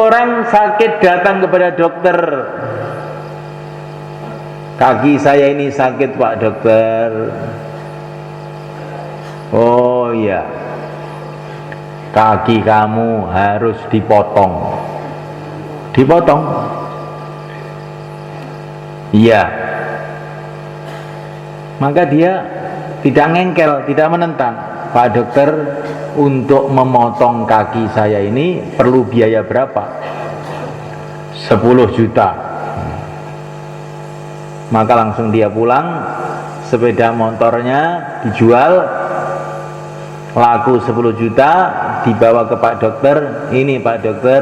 Orang sakit datang kepada dokter, kaki saya ini sakit Pak dokter. Oh iya, kaki kamu harus dipotong. Dipotong? Iya. Maka dia tidak ngengkel, tidak menentang. Pak dokter, untuk memotong kaki saya ini perlu biaya berapa? 10 juta. Maka langsung dia pulang, sepeda motornya dijual, laku 10 juta, dibawa ke Pak dokter. Ini Pak dokter,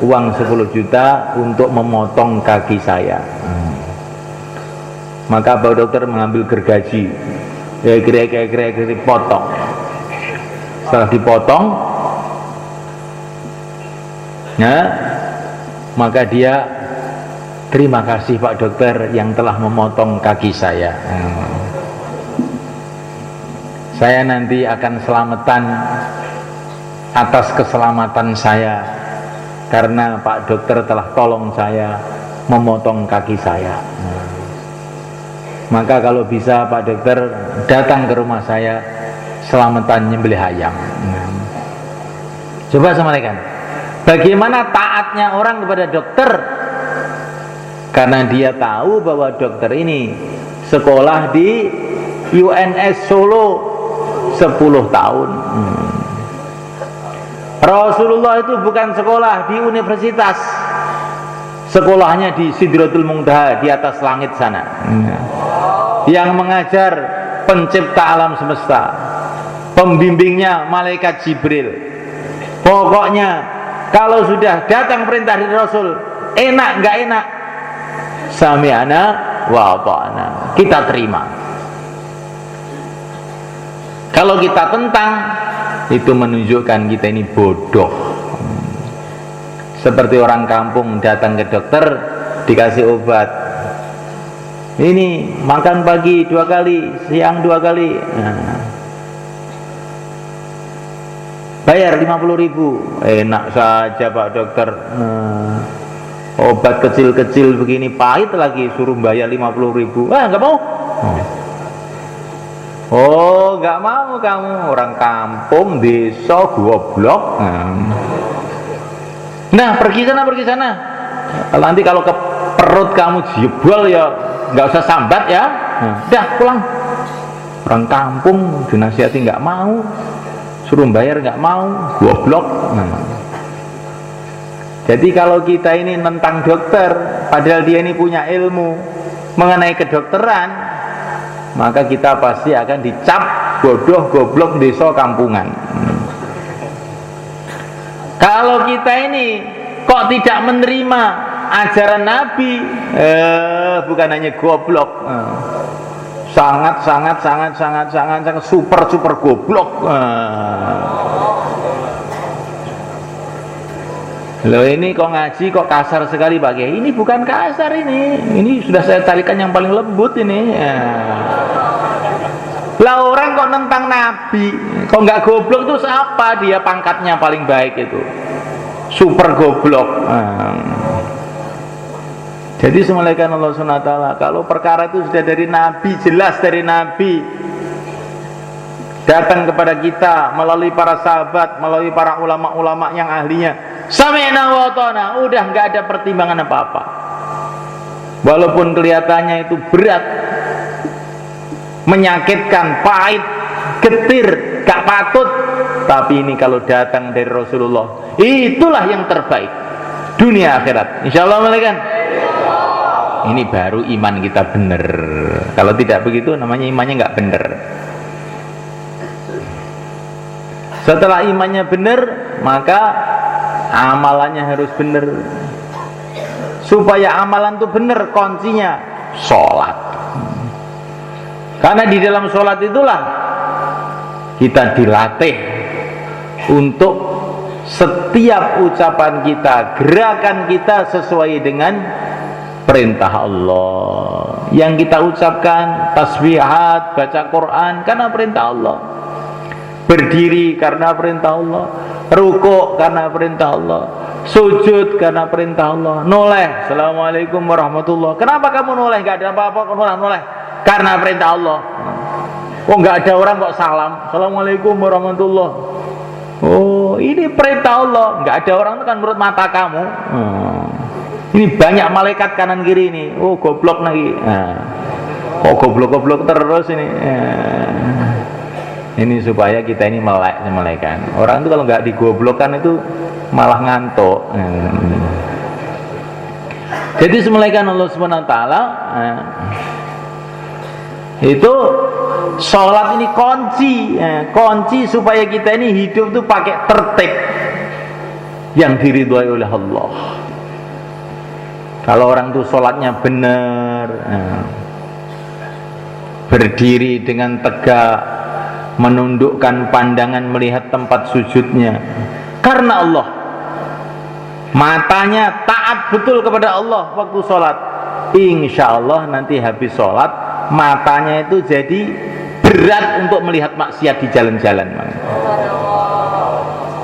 uang 10 juta untuk memotong kaki saya. Maka Pak dokter mengambil gergaji, kira-kira potong. Setelah dipotong, nah, maka dia terima kasih Pak dokter yang telah memotong kaki saya. Saya nanti akan selamatan atas keselamatan saya karena Pak dokter telah tolong saya memotong kaki saya. Maka kalau bisa Pak dokter datang ke rumah saya, selamatan nyembelih ayam. Coba sampaikan, bagaimana taatnya orang kepada dokter, karena dia tahu bahwa dokter ini sekolah di UNS Solo 10 tahun. Rasulullah itu bukan sekolah di universitas, sekolahnya di Sidratul Muntaha, di atas langit sana. Yang mengajar pencipta alam semesta, pembimbingnya malaikat Jibril. Pokoknya kalau sudah datang perintah dari Rasul, enak nggak enak, sami'ana wa ata'na, kita terima. Kalau kita tentang, itu menunjukkan kita ini bodoh. Seperti orang kampung datang ke dokter, dikasih obat, ini makan pagi 2 kali, siang 2 kali, bayar 50.000. Enak saja Pak dokter, obat kecil-kecil begini pahit lagi suruh bayar 50.000. Nggak mau. Oh, nggak mau kamu, orang kampung, desa, goblok. Nah, pergi sana. Nanti kalau ke perut kamu jebol ya nggak usah sambat ya. Dah pulang. Orang kampung dinasihati nggak mau, suruh bayar nggak mau, goblok. Jadi kalau kita ini nentang dokter, padahal dia ini punya ilmu mengenai kedokteran, maka kita pasti akan dicap bodoh, goblok, desa, kampungan. Kalau kita ini kok tidak menerima ajaran Nabi, bukan hanya goblok, sangat super goblok. Loh, ini kok ngaji kok kasar sekali Pak Kiai? Ini bukan kasar, ini sudah saya tarikan yang paling lembut ini. Lah orang kok nentang Nabi, kok nggak goblok itu siapa? Dia pangkatnya paling baik itu, super goblok. Jadi semulaikan Allah SWT, kalau perkara itu sudah dari Nabi, jelas dari Nabi, datang kepada kita melalui para sahabat, melalui para ulama-ulama yang ahlinya, sami'na wa ata'na, udah nggak ada pertimbangan apa-apa. Walaupun kelihatannya itu berat, menyakitkan, pahit, getir, gak patut, tapi ini kalau datang dari Rasulullah, itulah yang terbaik dunia akhirat, insyaallah. Malaikat, ini baru iman kita benar. Kalau tidak begitu namanya imannya nggak benar. Setelah imannya benar, maka amalannya harus benar. Supaya amalan itu benar, kuncinya sholat. Karena di dalam sholat itulah kita dilatih untuk setiap ucapan kita, gerakan kita sesuai dengan perintah Allah. Yang kita ucapkan tasbihat, baca Quran karena perintah Allah, berdiri karena perintah Allah, rukuk karena perintah Allah, Sujud karena perintah Allah. Noleh, assalamualaikum warahmatullah. Kenapa kamu noleh? Gak ada apa-apa kok noleh. Karena perintah Allah. Oh nggak ada orang kok salam, assalamualaikum warahmatullah. Oh ini perintah Allah. Nggak ada orang itu kan menurut mata kamu. Ini banyak malaikat kanan kiri ini. Oh goblok lagi. Oh goblok terus ini. Ini supaya kita ini malaikat. Orang itu kalau nggak digoblokkan itu malah ngantuk. Jadi semulaikan Allah Subhanahu Wa Taala itu sholat ini kunci supaya kita ini hidup tuh pakai tertib yang diridhoi oleh Allah. Kalau orang tuh sholatnya benar, berdiri dengan tegak, menundukkan pandangan melihat tempat sujudnya karena Allah, matanya taat betul kepada Allah waktu sholat, insya Allah nanti habis sholat matanya itu jadi berat untuk melihat maksiat di jalan-jalan.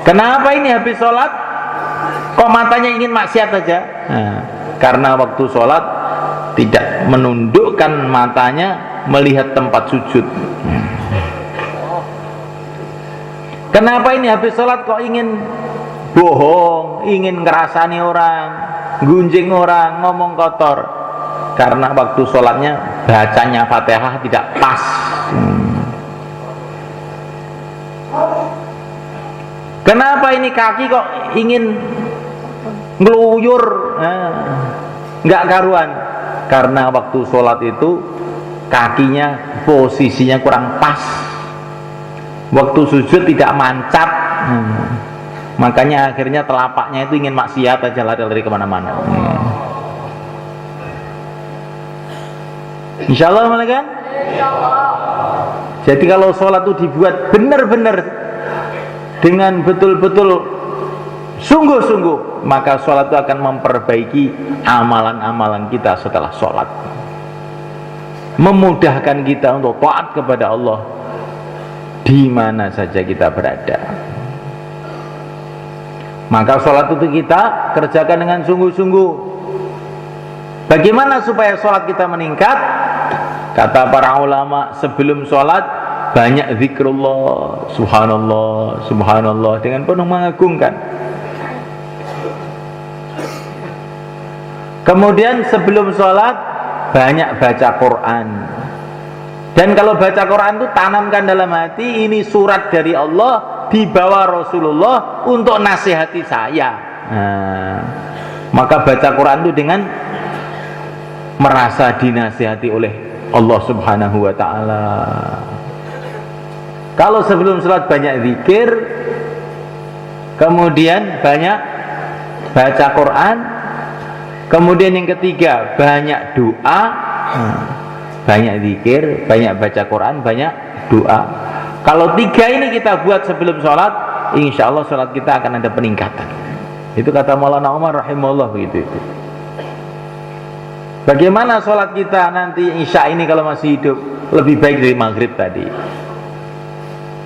Kenapa ini habis sholat kok matanya ingin maksiat saja? Karena waktu sholat tidak menundukkan matanya melihat tempat sujud. Kenapa ini habis sholat kok ingin bohong, ingin ngerasani orang, gunjing orang, ngomong kotor? Karena waktu sholatnya bacanya Fatihah tidak pas. Kenapa ini kaki kok ingin ngeluyur, nggak karuan? Karena waktu sholat itu kakinya posisinya kurang pas. Waktu sujud tidak mancap, makanya akhirnya telapaknya itu ingin maksiat aja, lari kemana-mana. Insya Allah malaikat. Jadi kalau sholat itu dibuat benar-benar dengan betul-betul sungguh-sungguh, maka sholat itu akan memperbaiki amalan-amalan kita setelah sholat, memudahkan kita untuk taat kepada Allah di mana saja kita berada. Maka sholat itu kita kerjakan dengan sungguh-sungguh. Bagaimana supaya sholat kita meningkat? Kata para ulama, sebelum sholat banyak zikrullah, subhanallah, subhanallah, dengan penuh mengagungkan. Kemudian sebelum sholat banyak baca Quran. Dan kalau baca Quran itu tanamkan dalam hati, ini surat dari Allah dibawa Rasulullah untuk nasihati saya. Maka baca Quran itu dengan merasa dinasihati oleh Allah Subhanahu wa Ta'ala. Kalau sebelum sholat banyak zikir, kemudian banyak baca Quran, kemudian yang ketiga banyak doa, banyak zikir, banyak baca Quran, banyak doa. Kalau tiga ini kita buat sebelum sholat, insya Allah sholat kita akan ada peningkatan. Itu kata Maulana Umar rahimahullah begitu itu. Bagaimana sholat kita nanti isya ini kalau masih hidup? Lebih baik dari maghrib tadi.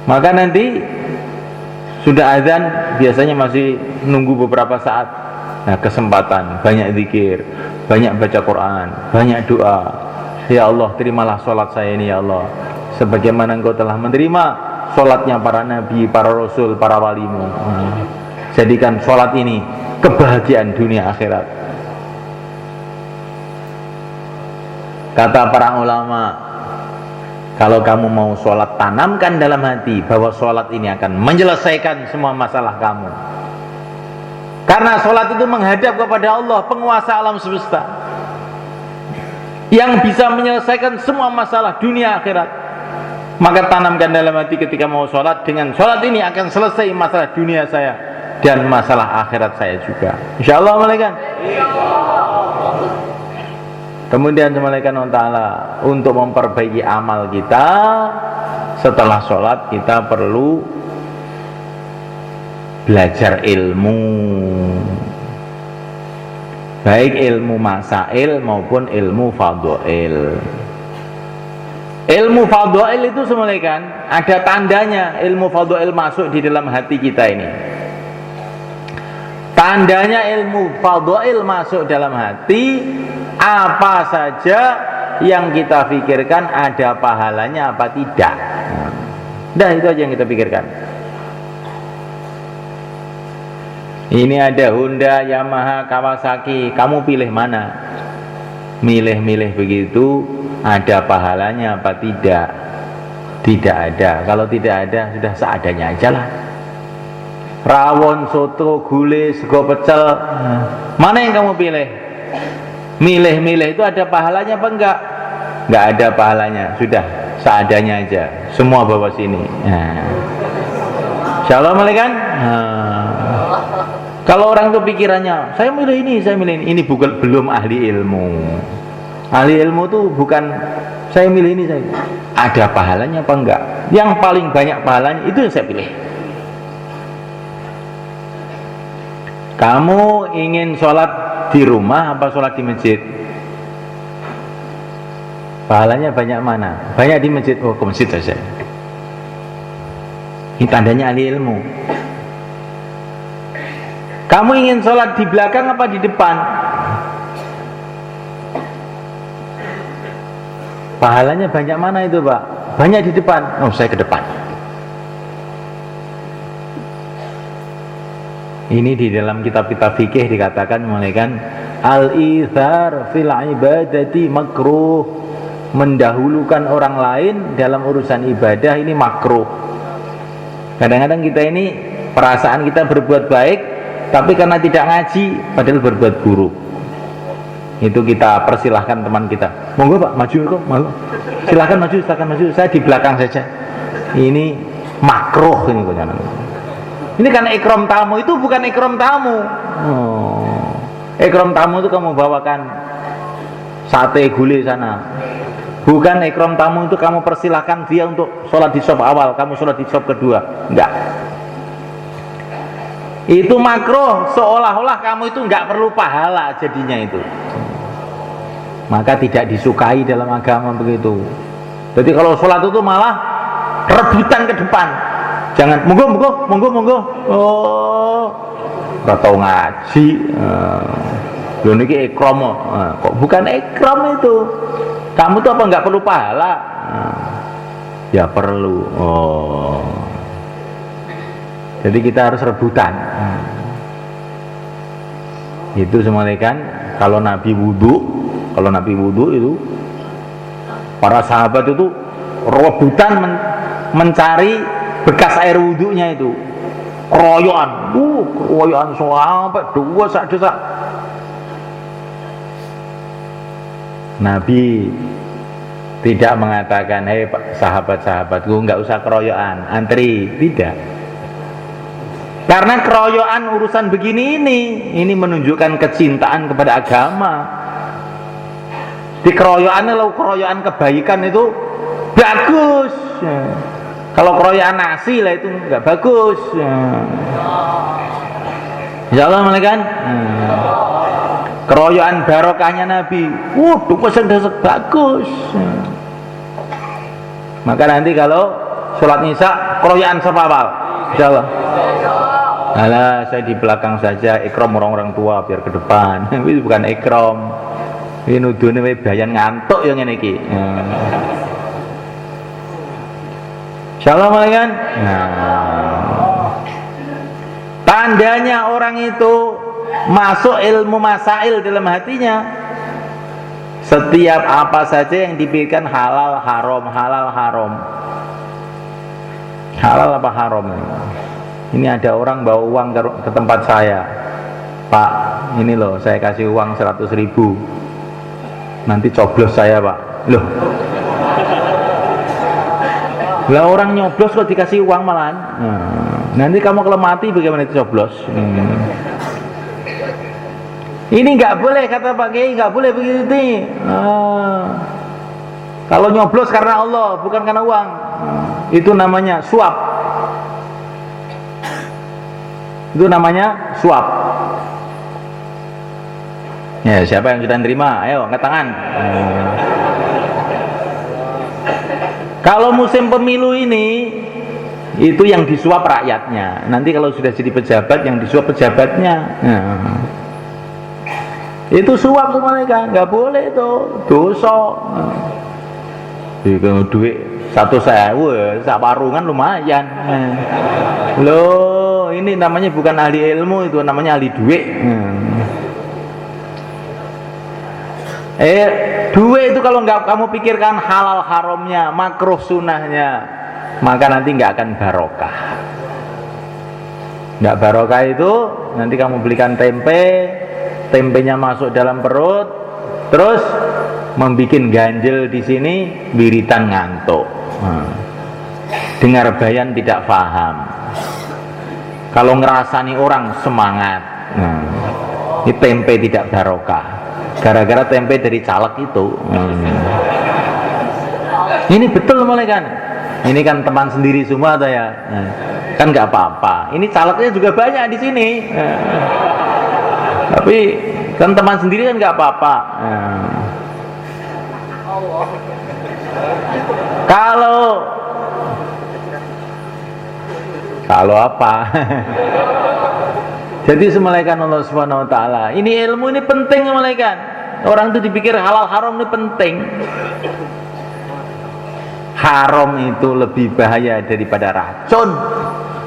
Maka nanti sudah azan, biasanya masih nunggu beberapa saat. Nah, kesempatan, banyak zikir, banyak baca Quran, banyak doa. Ya Allah, terimalah sholat saya ini ya Allah, sebagaimana Engkau telah menerima sholatnya para nabi, para rasul, para walimu. Jadikan sholat ini kebahagiaan dunia akhirat. Kata para ulama, kalau kamu mau sholat, tanamkan dalam hati bahwa sholat ini akan menyelesaikan semua masalah kamu. Karena sholat itu menghadap kepada Allah, penguasa alam semesta, yang bisa menyelesaikan semua masalah dunia akhirat. Maka tanamkan dalam hati ketika mau sholat, dengan sholat ini akan selesai masalah dunia saya dan masalah akhirat saya juga. Insya Allah malaikat. Kemudian malaikat Allah Ta'ala, untuk memperbaiki amal kita setelah sholat, kita perlu belajar ilmu, baik ilmu masail maupun ilmu fadhail. Ilmu fadhail itu semulaikan ada tandanya ilmu fadhail masuk di dalam hati kita ini. Tandanya ilmu fadhail masuk dalam hati, apa saja yang kita pikirkan ada pahalanya apa tidak. Dah, itu aja yang kita pikirkan. Ini ada Honda, Yamaha, Kawasaki, kamu pilih mana? Milih-milih begitu, ada pahalanya apa tidak? Tidak ada. Kalau tidak ada, sudah seadanya aja lah. Rawon, soto, gulai, sego pecel, mana yang kamu pilih? Milih-milih itu ada pahalanya apa enggak? Enggak ada pahalanya, sudah seadanya aja, semua bawa sini. Shalom alaikum. Kalau orang itu pikirannya, saya milih ini, saya milih ini bukan, belum ahli ilmu. Ahli ilmu itu bukan saya milih ini, saya ada pahalanya apa enggak? Yang paling banyak pahalanya itu yang saya pilih. Kamu ingin sholat di rumah apa sholat di masjid? Pahalanya banyak mana? Banyak di masjid. Oh, ke masjid saja. Ini tandanya ahli ilmu. Kamu ingin sholat di belakang apa di depan? Pahalanya banyak mana itu, Pak? Banyak di depan. Oh, saya ke depan. Ini di dalam kitab-kitab fikih dikatakan mengenai al-ithar fil ibadati makruh, mendahulukan orang lain dalam urusan ibadah ini makruh. Kadang-kadang kita ini perasaan kita berbuat baik, tapi karena tidak ngaji padahal berbuat buruk. Itu kita persilahkan teman kita, monggo Pak, maju kok, monggo. Silahkan maju, saya di belakang saja. Ini makruh ini kok. Ini kan ikram tamu, itu bukan ikram tamu. Ikram tamu itu kamu bawakan sate gulai sana. Bukan ikram tamu itu kamu persilahkan dia untuk sholat di shop awal, kamu sholat di shop kedua. Enggak. Itu makruh, seolah-olah kamu itu enggak perlu pahala jadinya itu. Maka tidak disukai dalam agama begitu. Jadi kalau sholat itu malah rebutan ke depan. Jangan monggo. Oh, ora tau ngaji. Lho niki ikram kok bukan ikram itu. Kamu tuh apa enggak perlu pahala? Ya perlu. Oh. Jadi kita harus rebutan. Itu semalekan kalau Nabi wudu itu para sahabat itu rebutan mencari bekas air wudhunya itu, keroyokan sampai dua sak. Nabi tidak mengatakan, hei sahabat-sahabatku nggak usah keroyokan, antri, tidak. Karena keroyokan urusan begini ini menunjukkan kecintaan kepada agama. Di keroyokan, kalau keroyokan kebaikan itu bagus. Kalau keroyokan nasi lah itu nggak bagus. Insyaallah kan? Keroyokan barokahnya Nabi. Desek bagus. Maka nanti kalau sholat isya keroyokan serpapal. Insyaallah. Alah, saya di belakang saja, ikram orang-orang tua biar ke depan. Ini bukan ikram. Ini nudune bayan ngantuk yang ngene iki. Shalom alaikum. Tandanya orang itu masuk ilmu masail dalam hatinya. Setiap apa saja yang dipikirkan halal haram, halal haram. Halal apa haram? Ini ada orang bawa uang ke tempat saya. Pak, ini loh saya kasih uang 100.000. Nanti coblos saya, Pak. Loh. Lah orang nyoblos kok dikasih uang malahan. Nanti kamu kalau mati bagaimana itu coblos? Ini nggak boleh, kata Pak Kiai, nggak boleh begitu. Kalau nyoblos karena Allah, bukan karena uang, itu namanya suap. Itu namanya suap. Ya, siapa yang sudah nerima? Ayo angkat tangan. Kalau musim pemilu ini Itu yang disuap rakyatnya. Nanti kalau sudah jadi pejabat, yang disuap pejabatnya. Nah, itu suap semuanya, nggak boleh itu, dosa. Kalau duit 1.000 sak warungan lumayan. Loh, ini namanya bukan ahli ilmu, itu namanya ahli duit. Duit itu kalau nggak kamu pikirkan halal haramnya, makruh sunahnya, maka nanti nggak akan barokah. Nggak barokah itu nanti kamu belikan tempe, tempenya masuk dalam perut, terus membuat ganjel di sini, wiritan ngantuk. Dengar bayan tidak paham. Kalau ngerasani orang semangat, ini tempe tidak barokah. Gara-gara tempe dari caleg itu. Ini betul mulai kan? Ini kan teman sendiri semua atau ya? Kan nggak apa-apa. Ini calegnya juga banyak di sini. Tapi kan teman sendiri kan nggak apa-apa. Kalau apa? Jadi semalaikan Allah Subhanahu wa taala. Ini ilmu ini penting semalaikan. Orang itu dipikir halal haram ini penting. Haram itu lebih bahaya daripada racun.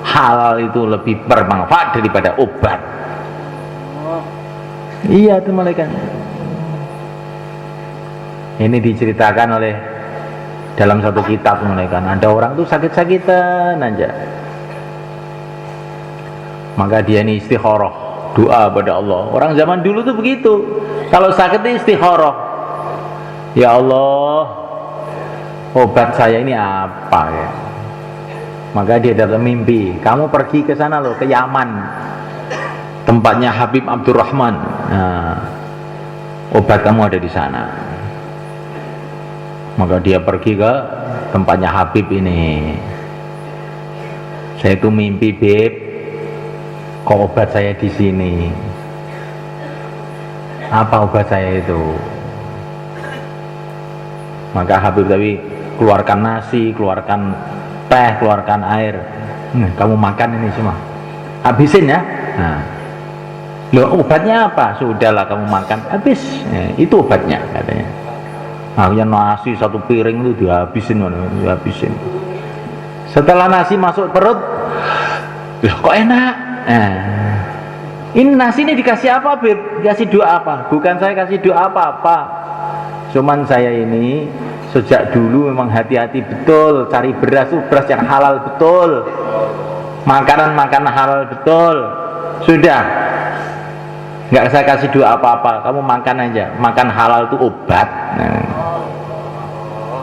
Halal itu lebih bermanfaat daripada obat. Iya itu malaikat. Ini diceritakan oleh dalam satu kitab malaikat. Ada orang tuh sakit-sakitan aja. Maka dia ini istikharah, doa pada Allah. Orang zaman dulu tuh begitu. Kalau sakit itu istikharah. Ya Allah, obat saya ini apa ya? Maka dia dapat mimpi, kamu pergi ke sana loh, ke Yaman, tempatnya Habib Abdurrahman. Nah, obat kamu ada di sana. Maka dia pergi ke tempatnya Habib ini. Saya itu mimpi, Beb, kok obat saya di sini? Apa obat saya itu? Maka Habib tadi keluarkan nasi, keluarkan teh, keluarkan air. Kamu makan ini semua, habisin ya. Nah, loh obatnya apa? Sudahlah kamu makan, habis. Itu obatnya katanya. Akhirnya nasi satu piring itu dihabisin. Setelah nasi masuk perut, loh kok enak? Ini nasi ini dikasih apa, Beb? Dikasih doa apa? Bukan saya kasih doa apa-apa. Cuman saya ini sejak dulu memang hati-hati betul cari beras yang halal betul, makanan halal betul. Sudah, nggak saya kasih doa apa-apa, kamu makan aja. Makan halal itu obat.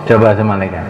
Coba semalaikan.